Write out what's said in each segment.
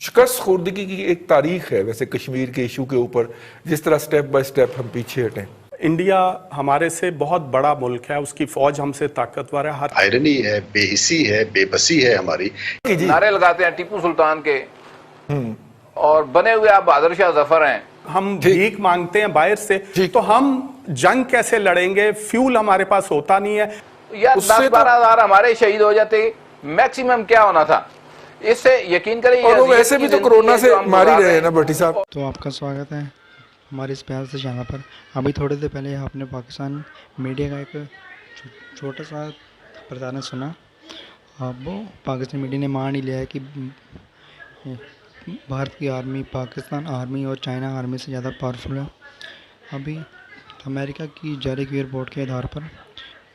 شکست خوردگی کی ایک تاریخ ہے ویسے کشمیر کے ایشو کے اوپر، جس طرح سٹیپ بائی سٹیپ ہم پیچھے ہٹیں۔ انڈیا ہمارے سے بہت بڑا ملک ہے، اس کی فوج ہم سے طاقتور ہے۔ آئرنی ہے، بے حسی ہے، بے بسی ہے ہماری۔ نعرے لگاتے ہیں ٹیپو سلطان کے اور بنے ہوئے آپ بہادر شاہ ظفر ہیں۔ ہم بھیک مانگتے ہیں باہر سے، تو ہم جنگ کیسے لڑیں گے؟ فیول ہمارے پاس ہوتا نہیں ہے۔ یا 10-12 ہزار ہمارے شہید ہو جاتے، میکسیمم کیا ہونا تھا؟ اس سے یقین کریں، اور وہ ویسے بھی تو کرونا سے مار ہی رہے ہیں نا بھٹی صاحب۔ تو آپ کا سواگت ہے ہمارے اس پیار سے چینل پر۔ ابھی تھوڑے دیر پہلے آپ نے پاکستان میڈیا کا ایک چھوٹا سا پردھان سنا۔ وہ پاکستان میڈیا نے مان ہی لیا ہے کہ بھارت کی آرمی پاکستان آرمی اور چائنا آرمی سے زیادہ پاورفل ہے۔ ابھی امریکہ کی جاری کی رپورٹ کے آدھار پر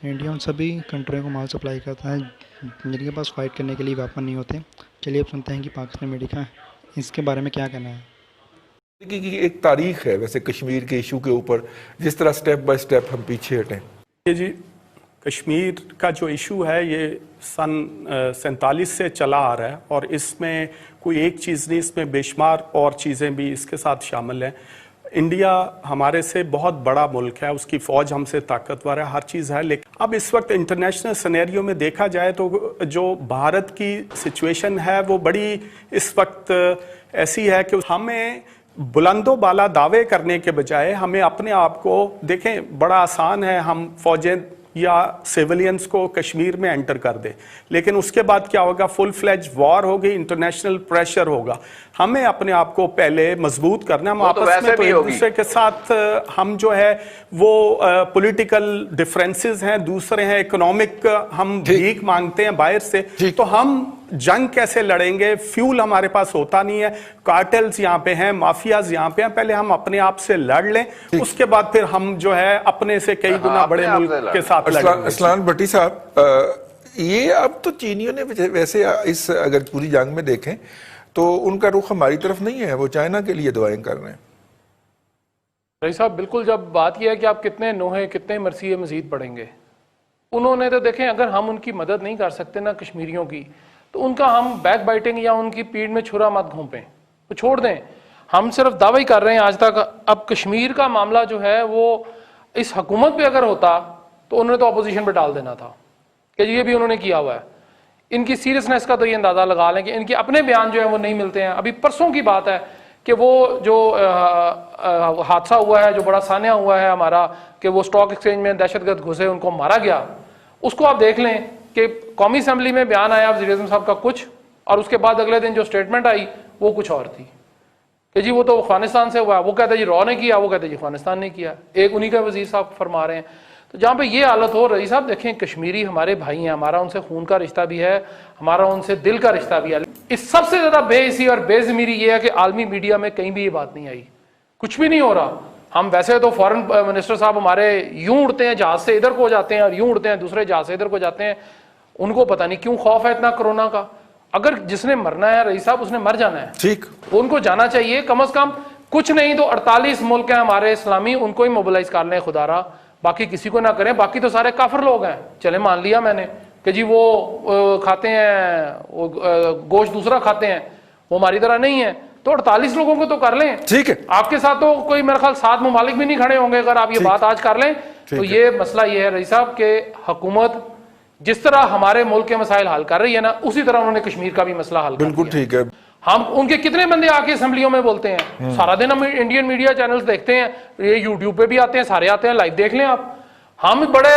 انڈیا ان سبھی کنٹریوں کو مال سپلائی کرتا ہے جن کے پاس فائٹ کرنے کے لیے ویپن نہیں ہوتے۔ چلیے اب سنتے ہیں کہ پاکستان میڈیا کا اس کے بارے میں کیا کہنا ہے۔ کی ایک تاریخ ہے ویسے کشمیر کے ایشو کے اوپر، جس طرح سٹیپ بائی سٹیپ ہم پیچھے ہٹیں۔ جی، کشمیر کا جو ایشو ہے یہ سن 47 سے چلا آ رہا ہے، اور اس میں کوئی ایک چیز نہیں، اس میں بے شمار اور چیزیں بھی اس کے ساتھ شامل ہیں۔ انڈیا ہمارے سے بہت بڑا ملک ہے، اس کی فوج ہم سے طاقتور ہے، ہر چیز ہے، لیکن اب اس وقت انٹرنیشنل سینیریو میں دیکھا جائے تو جو بھارت کی سچویشن ہے وہ بڑی اس وقت ایسی ہے کہ ہمیں بلند و بالا دعوے کرنے کے بجائے ہمیں اپنے آپ کو دیکھیں، بڑا آسان ہے ہم فوجیں یا سیولینز کو کشمیر میں انٹر کر دیں، لیکن اس کے بعد کیا ہوگا؟ فل فلیج وار ہوگی، انٹرنیشنل پریشر ہوگا۔ ہمیں اپنے آپ کو پہلے مضبوط کرنا، ہم آپس میں تو ایک دوسرے کے ساتھ ہم جو ہے وہ پولیٹیکل ڈفرینسز ہیں، دوسرے ہیں اکنامک، ہم بھیک مانگتے ہیں باہر سے، تو ہم جنگ کیسے لڑیں گے؟ فیول ہمارے پاس ہوتا نہیں ہے، کارٹلز یہاں پہ ہیں، مافیاز یہاں پہ ہیں، پہلے ہم اپنے آپ سے لڑ لیں، اس کے بعد پھر ہم جو ہے اپنے سے کئی گنا بڑے ملک کے ساتھ لڑیں گے۔ اسلان بھٹی صاحب، یہ اب تو چینیوں نے ویسے اس اگر پوری جنگ میں دیکھیں تو ان کا رخ ہماری طرف نہیں ہے، وہ چائنا کے لیے دعائیں کر رہے ہیں۔ رئیس صاحب بالکل، جب بات یہ ہے کہ آپ کتنے نوحے کتنے مرثیے مزید پڑھیں گے، انہوں نے تو دیکھیں اگر ہم ان کی مدد نہیں کر سکتے نا کشمیریوں کی، تو ان کا ہم بیک بائٹنگ یا ان کی پیٹھ میں چھرا مت گھونپیں، تو چھوڑ دیں۔ ہم صرف دعوی کر رہے ہیں آج تک۔ اب کشمیر کا معاملہ جو ہے وہ اس حکومت پہ اگر ہوتا تو انہوں نے تو اپوزیشن پہ ڈال دینا تھا کہ یہ بھی انہوں نے کیا ہوا ہے۔ ان کی سیریسنس کا تو یہ اندازہ لگا لیں کہ ان کے اپنے بیان جو ہیں وہ نہیں ملتے ہیں۔ ابھی پرسوں کی بات ہے کہ وہ جو حادثہ ہوا ہے، جو بڑا سانحہ ہوا ہے ہمارا، کہ وہ اسٹاک ایکسچینج میں دہشت گرد گھسے، ان کو مارا گیا، اس کو آپ دیکھ لیں کہ قومی اسمبلی میں بیان آیا وزیر اعظم صاحب کا کچھ، اور اس کے بعد اگلے دن جو اسٹیٹمنٹ آئی وہ کچھ اور تھی کہ جی وہ تو افغانستان سے ہوا ہے، وہ کہتے جی رو نے کیا، وہ کہتے جی افغانستان نے کیا، ایک انہی کا وزیر صاحب فرما رہے ہیں۔ تو جہاں پہ یہ حالت ہو رہی صاحب، دیکھیں کشمیری ہمارے بھائی ہیں، ہمارا ان سے خون کا رشتہ بھی ہے، ہمارا ان سے دل کا رشتہ بھی ہے۔ اس سب سے زیادہ بے حسی اور بے ضمیری یہ ہے کہ عالمی میڈیا میں کہیں بھی یہ بات نہیں آئی، کچھ بھی نہیں ہو رہا۔ ہم ویسے تو فارن منسٹر صاحب ہمارے یوں اڑتے ہیں جہاز سے ادھر کو جاتے ہیں اور یوں اڑتے ہیں دوسرے جہاز سے ادھر کو جاتے ہیں، ان کو پتہ نہیں کیوں خوف ہے اتنا کرونا کا۔ اگر جس نے مرنا ہے رئیس صاحب، اس نے مر جانا ہے، ٹھیک، ان کو جانا چاہیے، کم از کم کچھ نہیں تو 48 ملک ہیں ہمارے اسلامی، ان کو ہی موبلائز کر لیں خدا را، باقی کسی کو نہ کریں، باقی تو سارے کافر لوگ ہیں۔ چلے مان لیا میں نے کہ جی وہ کھاتے ہیں گوشت دوسرا کھاتے ہیں، وہ ہماری طرح نہیں ہے، تو 48 لوگوں کو تو کر لیں۔ ٹھیک ہے، آپ کے ساتھ تو کوئی میرے خیال 7 ممالک بھی نہیں کھڑے ہوں گے اگر آپ یہ بات آج کر لیں تو۔ یہ مسئلہ یہ ہے رئیس صاحب کہ حکومت جس طرح ہمارے ملک کے مسائل حل کر رہی ہے نا، اسی طرح انہوں نے کشمیر کا بھی مسئلہ حل کر دیا۔ بالکل ٹھیک ہے۔ ہم ان کے کتنے بندے آ کے اسمبلیوں میں بولتے ہیں، سارا دن ہم انڈین میڈیا چینلز دیکھتے ہیں، یہ یوٹیوب پہ بھی آتے ہیں، سارے آتے ہیں، لائیو دیکھ لیں آپ۔ ہم بڑے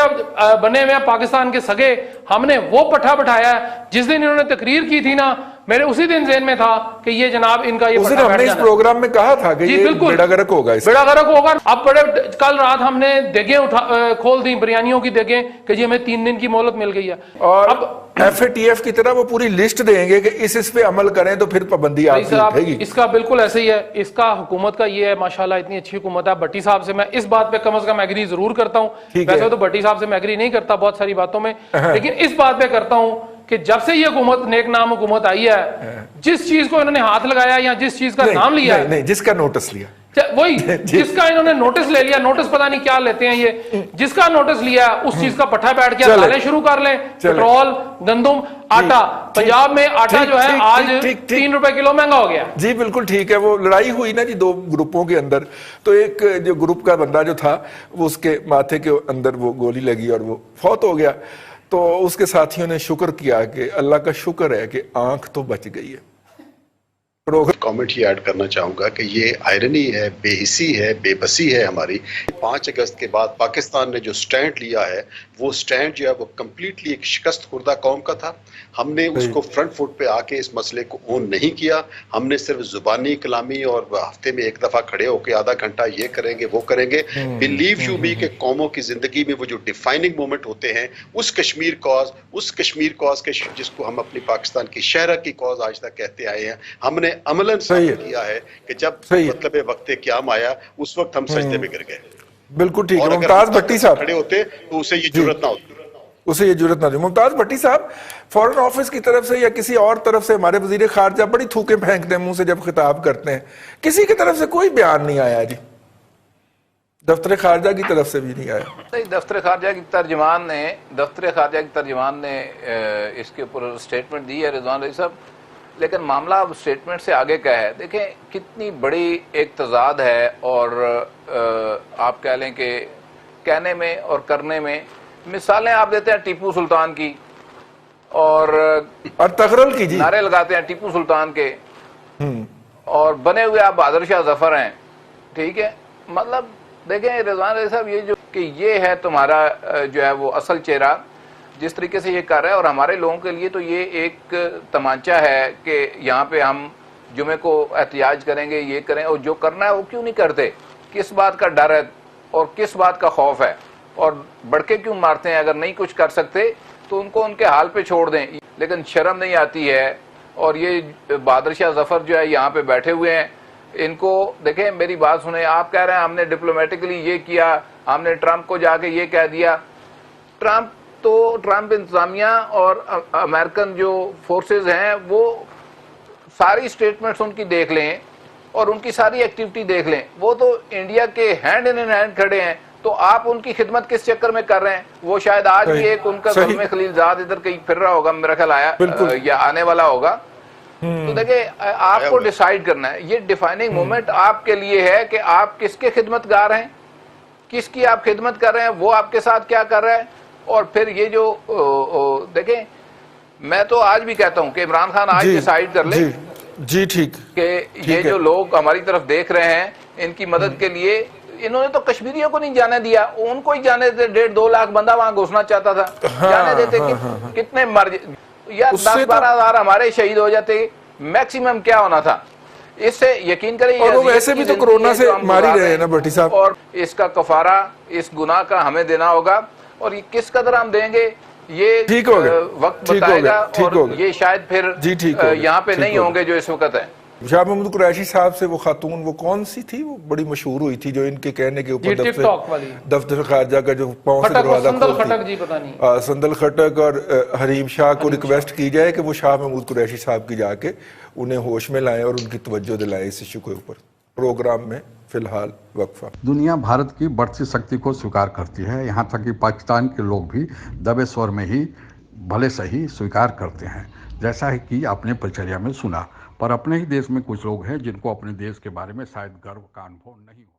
بنے ہوئے ہیں پاکستان کے سگے، ہم نے وہ پٹھا بٹھایا ہے، جس دن انہوں نے تقریر کی تھی نا، میرے اسی دن ذہن میں تھا کہ یہ جناب ان کا یہ اس دن ہم نے اس پروگرام میں کہا تھا کہ یہ بیڑا غرق ہوگا، بیڑا غرق ہوگا۔ اب بڑے کل رات ہم نے دیگیں کھول دی، بریانیوں کی دیگیں، کہ جی ہمیں 3 دن کی مہلت مل گئی ہے۔ اور اب FATF کی طرح وہ پوری لسٹ دیں گے کہ اس پہ عمل کریں تو پھر پابندی آپ کی اٹھے گی۔ اس کا بالکل ایسے ہی ہے، اس کا حکومت کا یہ ہے، ماشاءاللہ اتنی اچھی حکومت ہے۔ بھٹی صاحب سے میں اس بات پہ کم از کم ایگری ضرور کرتا ہوں، ویسے تو بھٹی صاحب سے میں ایگری نہیں کرتا بہت ساری باتوں میں، لیکن اس بات پہ کرتا ہوں کہ جب سے یہ حکومت نیک نام حکومت آئی ہے، جس چیز کو انہوں نے ہاتھ لگایا یا جس چیز کا نام لیا ہے، نہیں جس کا نوٹس لیا، وہی جس کا انہوں نے نوٹس لے لیا, نوٹس پتہ نہیں کیا لیتے ہیں یہ, جس کا نوٹس لیا اس چیز کا پٹھا بیٹھ کے ڈالیں شروع کر لیں. پیٹرول, گندم, آٹا, پنجاب میں آٹا جو ہے آج 3 روپے کلو مہنگا ہو گیا. جی بالکل ٹھیک ہے. وہ لڑائی ہوئی نا جی دو گروپوں کے اندر, تو ایک جو گروپ کا بندہ جو تھا وہ اس کے ماتھے کے اندر وہ گولی لگی اور وہ فوت ہو گیا. تو اس کے ساتھیوں نے شکر کیا کہ اللہ کا شکر ہے کہ آنکھ تو بچ گئی ہے. کامنٹ ہی ایڈ کرنا چاہوں گا کہ یہ آئرنی ہے, بے حسی ہے, بے بسی ہے ہماری. 5 اگست کے بعد پاکستان نے جو سٹینڈ لیا ہے وہ سٹینڈ جو ہے وہ کمپلیٹلی ایک شکست خوردہ قوم کا تھا. ہم نے اس کو فرنٹ فٹ پہ آ کے اس مسئلے کو اون نہیں کیا. ہم نے صرف زبانی کلامی اور ہفتے میں ایک دفعہ کھڑے ہو کے آدھا گھنٹہ یہ کریں گے وہ کریں گے. بلیو یو بی کہ قوموں کی زندگی میں وہ جو ڈیفائننگ مومنٹ ہوتے ہیں اس کشمیر کاز کے جس کو ہم اپنی پاکستان کی شہرہ کی کاز آج تک کہتے آئے ہیں, ہم نے عملاً ثابت کیا ہے کہ جب مطلب وقت قیام آیا اس وقت ہم سجدے میں گر گئے. بالکل ٹھیک ہے. اور ممتاز بھٹی صاحب کھڑے ہوتے تو اسے یہ جرأت نہ ہوتی. ممتاز بھٹی صاحب, فورن آفس کی طرف سے یا کسی اور طرف سے ہمارے وزیر خارجہ بڑی تھوکیں پھینکتے ہیں منہ سے جب خطاب کرتے ہیں, کسی کی طرف سے کوئی بیان نہیں آیا جی, دفتر خارجہ کی طرف سے بھی نہیں آیا. دفتر خارجہ کی ترجمان نے اس کے اوپر سٹیٹمنٹ دی ہے رضوان رضی صاحب, لیکن معاملہ اب سٹیٹمنٹ سے آگے کا ہے. دیکھیں کتنی بڑی ایک تضاد ہے, اور آپ کہہ لیں کہ کہنے میں اور کرنے میں. مثالیں آپ دیتے ہیں ٹیپو سلطان کی اور تغرل کی, جی نعرے لگاتے ہیں ٹیپو سلطان کے, اور بنے ہوئے آپ بہادر شاہ ظفر ہیں. ٹھیک ہے, مطلب دیکھیں رضوان رضی صاحب یہ جو کہ یہ ہے تمہارا جو ہے وہ اصل چہرہ جس طریقے سے یہ کر رہا ہے. اور ہمارے لوگوں کے لیے تو یہ ایک تمانچہ ہے کہ یہاں پہ ہم جمعے کو احتجاج کریں گے, یہ کریں, اور جو کرنا ہے وہ کیوں نہیں کرتے, کس بات کا ڈر ہے اور کس بات کا خوف ہے, اور بڑھ کے کیوں مارتے ہیں. اگر نہیں کچھ کر سکتے تو ان کو ان کے حال پہ چھوڑ دیں, لیکن شرم نہیں آتی ہے. اور یہ بہادر شاہ ظفر جو ہے یہاں پہ بیٹھے ہوئے ہیں, ان کو دیکھیں میری بات سنیں. آپ کہہ رہے ہیں ہم نے ڈپلومیٹکلی یہ کیا, ہم نے ٹرمپ کو جا کے یہ کہہ دیا. ٹرمپ انتظامیہ اور امریکن جو فورسز ہیں وہ ساری سٹیٹمنٹس ان کی دیکھ لیں اور ان کی ساری ایکٹیویٹی دیکھ لیں, وہ تو انڈیا کے ہینڈ ان ہینڈ کھڑے ہیں. تو آپ ان کی خدمت کس چکر میں کر رہے ہیں؟ وہ شاید آج بھی ایک ان کا زلمے خلیل زاد ادھر کہیں پھر رہا ہوگا, میرا خیال آیا یا آنے والا ہوگا. تو دیکھیں آپ کو ڈیسائیڈ کرنا ہے, یہ ڈیفائننگ مومنٹ آپ کے لیے ہے کہ آپ کس کے خدمت گار ہیں, کس کی آپ خدمت کر رہے ہیں, وہ آپ کے ساتھ کیا کر رہا ہے. اور پھر یہ جو دیکھیں میں تو آج بھی کہتا ہوں کہ عمران خان آج ڈیسائیڈ کر لے جی ٹھیک کہ یہ جو لوگ ہماری طرف دیکھ رہے ہیں ان کی مدد کے لیے, انہوں نے تو کشمیریوں کو نہیں جانے دیا, ان کو ہی جانے دیتے. 1.5-2 لاکھ بندہ وہاں گھسنا چاہتا تھا, جانے دیتے. کتنے مر یا 10-12 ہزار ہمارے شہید ہو جاتے, میکسیمم کیا ہونا تھا. اس سے یقین کریں, اور وہ ویسے بھی تو کرونا سے مار ہی رہے ہیں نا بھٹی صاحب, اور اس کا کفارہ اس گناہ کا ہمیں دینا ہوگا. اور یہ کس قدر ہم دیں گے یہ وقت بتائے گا, اور یہ شاید پھر یہاں پہ نہیں ہوں گے جو اس وقت ہیں. شاہ محمود قریشی صاحب سے وہ خاتون وہ کون سی تھی, وہ بڑی مشہور ہوئی تھی جو ان کے کہنے کے اوپر دفتر خارجہ کا جو پاؤں سے دروازہ کھولتی, سندل خٹک, اور حریم شاہ کو ریکویسٹ کی جائے کہ وہ شاہ محمود قریشی صاحب کی جا کے انہیں ہوش میں لائیں اور ان کی توجہ دلائیں اس ایشو کے اوپر. پروگرام میں فی الحال وقفہ. دنیا بھارت کی بڑھتی شکتی کو سویکار کرتی ہے, یہاں تک کہ پاکستان کے لوگ بھی دبے سور میں ہی بھلے صحیح سویکار کرتے ہیں, جیسا ہے کہ آپ نے پرچریا میں سنا. پر اپنے ہی دیش میں کچھ لوگ ہیں جن کو اپنے دیش کے بارے میں شاید گرو کا انبھو نہیں ہو.